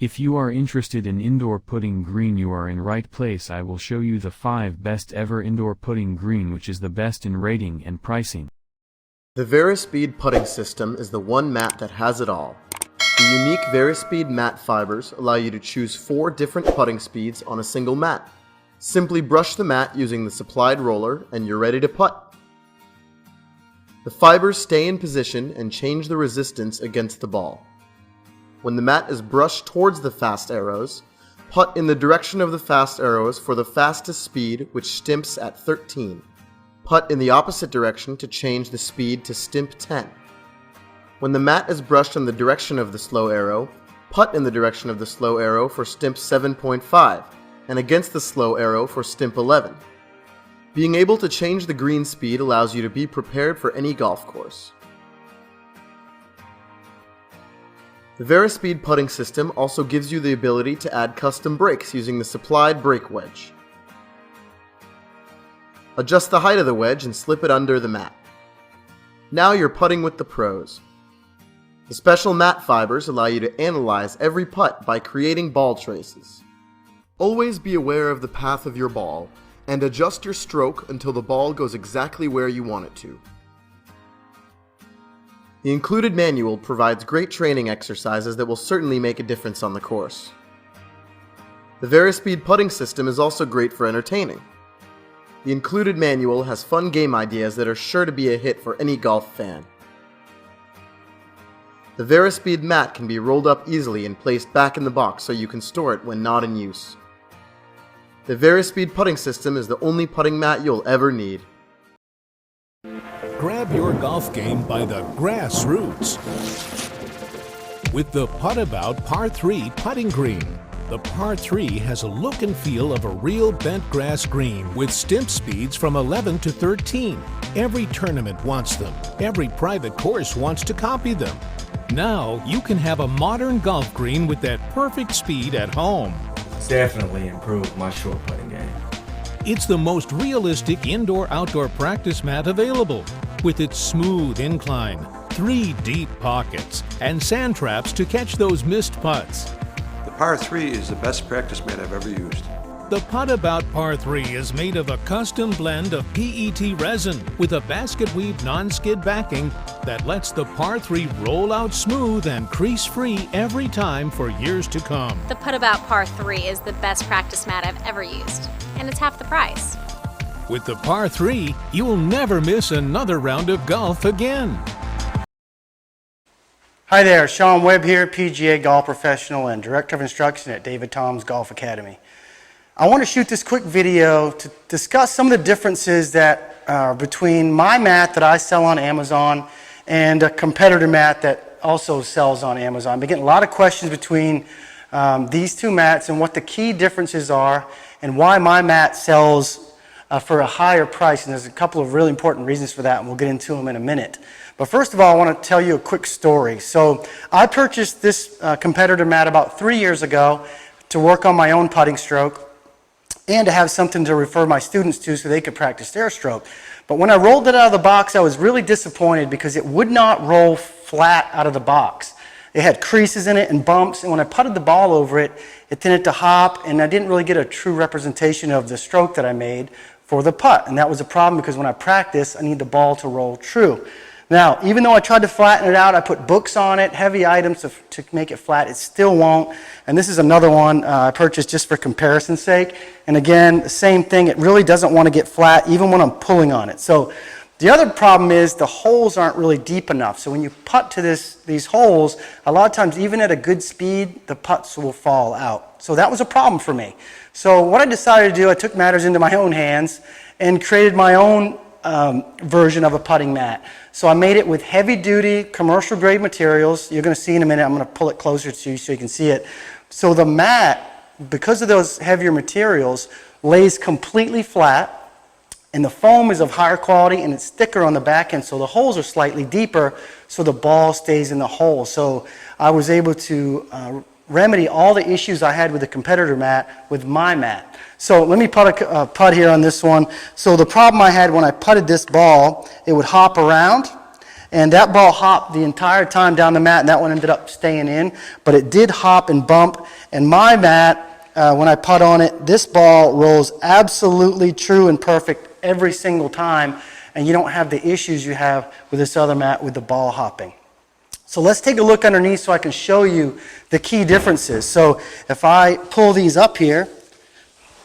If you are interested in indoor putting green, you are in right place. I will show you the 5 best ever indoor putting green, which is the best in rating and pricing. The VariSpeed putting system is the one mat that has it all. The unique VariSpeed mat fibers allow you to choose 4 different putting speeds on a single mat. Simply brush the mat using the supplied roller and you're ready to putt. The fibers stay in position and change the resistance against the ball. When the mat is brushed towards the fast arrows, putt in the direction of the fast arrows for the fastest speed, which stimps at 13. Putt in the opposite direction to change the speed to stimp 10. When the mat is brushed in the direction of the slow arrow, putt in the direction of the slow arrow for stimp 7.5 and against the slow arrow for stimp 11. Being able to change the green speed allows you to be prepared for any golf course. The VariSpeed putting system also gives you the ability to add custom brakes using the supplied brake wedge. Adjust the height of the wedge and slip it under the mat. Now you're putting with the pros. The special mat fibers allow you to analyze every putt by creating ball traces. Always be aware of the path of your ball and adjust your stroke until the ball goes exactly where you want it to. The included manual provides great training exercises that will certainly make a difference on the course. The VariSpeed putting system is also great for entertaining. The included manual has fun game ideas that are sure to be a hit for any golf fan. The VariSpeed mat can be rolled up easily and placed back in the box so you can store it when not in use. The VariSpeed putting system is the only putting mat you'll ever need. Grab your golf game by the grassroots with the Putt-A-BOUT Par 3 putting green. The Par 3 has a look and feel of a real bent grass green with stimp speeds from 11 to 13. Every tournament wants them. Every private course wants to copy them. Now you can have a modern golf green with that perfect speed at home. It's definitely improved my short putting game. It's the most realistic indoor-outdoor practice mat available, with its smooth incline, 3 deep pockets, and sand traps to catch those missed putts. The Par 3 is the best practice mat I've ever used. The Putt-A-BOUT Par 3 is made of a custom blend of PET resin with a basket weave non-skid backing that lets the Par 3 roll out smooth and crease-free every time for years to come. The Putt-A-BOUT Par 3 is the best practice mat I've ever used, and it's half the price. With the Par 3, you'll never miss another round of golf again. Hi there, Sean Webb here, PGA golf professional and Director of Instruction at David Tom's Golf Academy. I want to shoot this quick video to discuss some of the differences that are between my mat that I sell on Amazon and a competitor mat that also sells on Amazon. I've been getting a lot of questions between these two mats and what the key differences are and why my mat sells for a higher price, and there's a couple of really important reasons for that, and we'll get into them in a minute. But first of all, I want to tell you a quick story. So I purchased this competitor mat about 3 years ago to work on my own putting stroke and to have something to refer my students to so they could practice their stroke. But when I rolled it out of the box, I was really disappointed because it would not roll flat out of the box. It had creases in it and bumps, and when I putted the ball over it, it tended to hop, and I didn't really get a true representation of the stroke that I made for the putt. And that was a problem because when I practice, I need the ball to roll true. Now, even though I tried to flatten it out, I put books on it, heavy items to make it flat, it still won't. And this is another one I purchased just for comparison's sake. And again, the same thing, it really doesn't want to get flat even when I'm pulling on it. So the other problem is the holes aren't really deep enough. So when you putt to these holes, a lot of times even at a good speed, the putts will fall out. So that was a problem for me. So what I decided to do, I took matters into my own hands and created my own version of a putting mat. So I made it with heavy-duty commercial grade materials. You're going to see in a minute. I'm going to pull it closer to you so you can see it. So the mat, because of those heavier materials, lays completely flat, and the foam is of higher quality and it's thicker on the back end, so the holes are slightly deeper so the ball stays in the hole. So I was able to remedy all the issues I had with the competitor mat with my mat. So let me putt here on this one. So the problem I had when I putted this ball, it would hop around And that ball hopped the entire time down the mat, and that one ended up staying in. But it did hop and bump. And my mat, when I putt on it, this ball rolls absolutely true and perfect every single time. And you don't have the issues you have with this other mat with the ball hopping. So let's take a look underneath so I can show you the key differences. So if I pull these up here,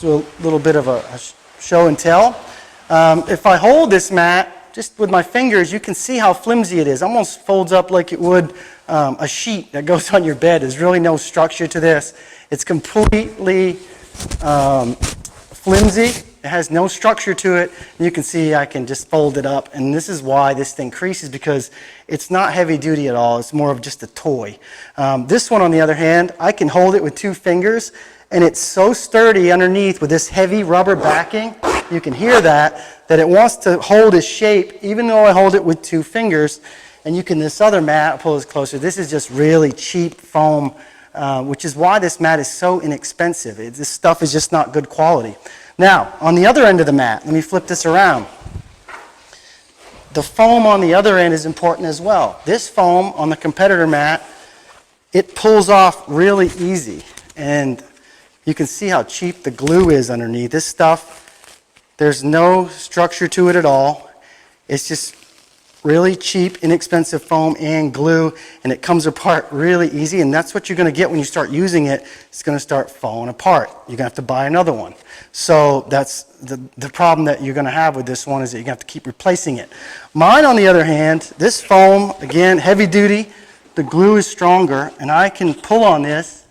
do a little bit of a show and tell. If I hold this mat just with my fingers, you can see how flimsy it is. It almost folds up like it would a sheet that goes on your bed. There's really no structure to this. It's completely flimsy. It has no structure to it. You can see I can just fold it up, and this is why this thing creases, because it's not heavy duty at all. It's more of just a toy. This one, on the other hand, I can hold it with 2 fingers, and it's so sturdy underneath with this heavy rubber backing. You can hear that it wants to hold its shape even though I hold it with 2 fingers. And you can, this other mat, I'll pull this closer, this is just really cheap foam, which is why this mat is so inexpensive. This stuff is just not good quality. Now, on the other end of the mat, let me flip this around. The foam on the other end is important as well. This foam on the competitor mat, it pulls off really easy. And you can see how cheap the glue is underneath. This stuff, there's no structure to it at all. It's just really cheap, inexpensive foam and glue, and it comes apart really easy, and that's what you're going to get when you start using it. It's going to start falling apart. You're going to have to buy another one. So that's the problem that you're going to have with this one, is that you're going to have to keep replacing it. Mine, on the other hand, this foam, again, heavy duty, the glue is stronger, and I can pull on this.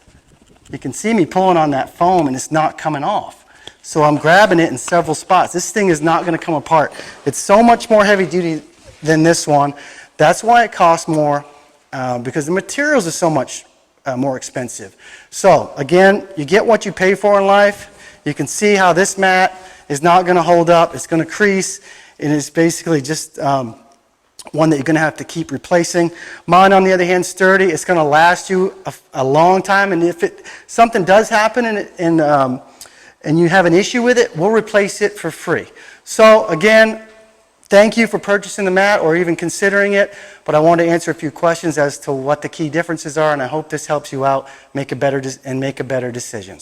You can see me pulling on that foam, and it's not coming off. So I'm grabbing it in several spots. This thing is not going to come apart. It's so much more heavy duty than this one. That's why it costs more, because the materials are so much more expensive. So again, you get what you pay for in life. You can see how this mat is not going to hold up. It's going to crease, and it's basically just one that you're going to have to keep replacing. Mine, on the other hand, sturdy. It's going to last you a long time, and if something does happen and you have an issue with it, we'll replace it for free. So again, thank you for purchasing the mat or even considering it, but I want to answer a few questions as to what the key differences are, and I hope this helps you out make a better decision.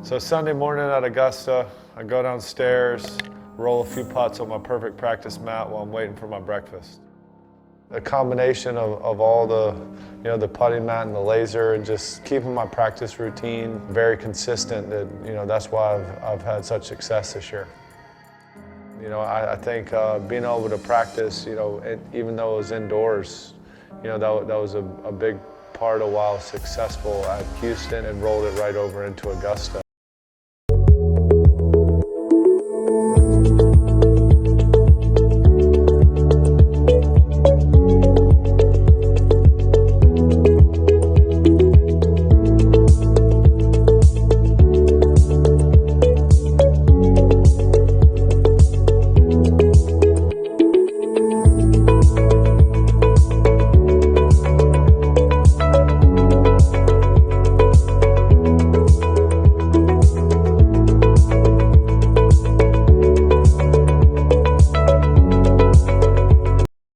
So Sunday morning at Augusta, I go downstairs, roll a few putts on my perfect practice mat while I'm waiting for my breakfast. A combination of all the, the putting mat and the laser, and just keeping my practice routine very consistent. That's why I've had such success this year. I think being able to practice, even though it was indoors, that was a big part of why I was successful at Houston and rolled it right over into Augusta.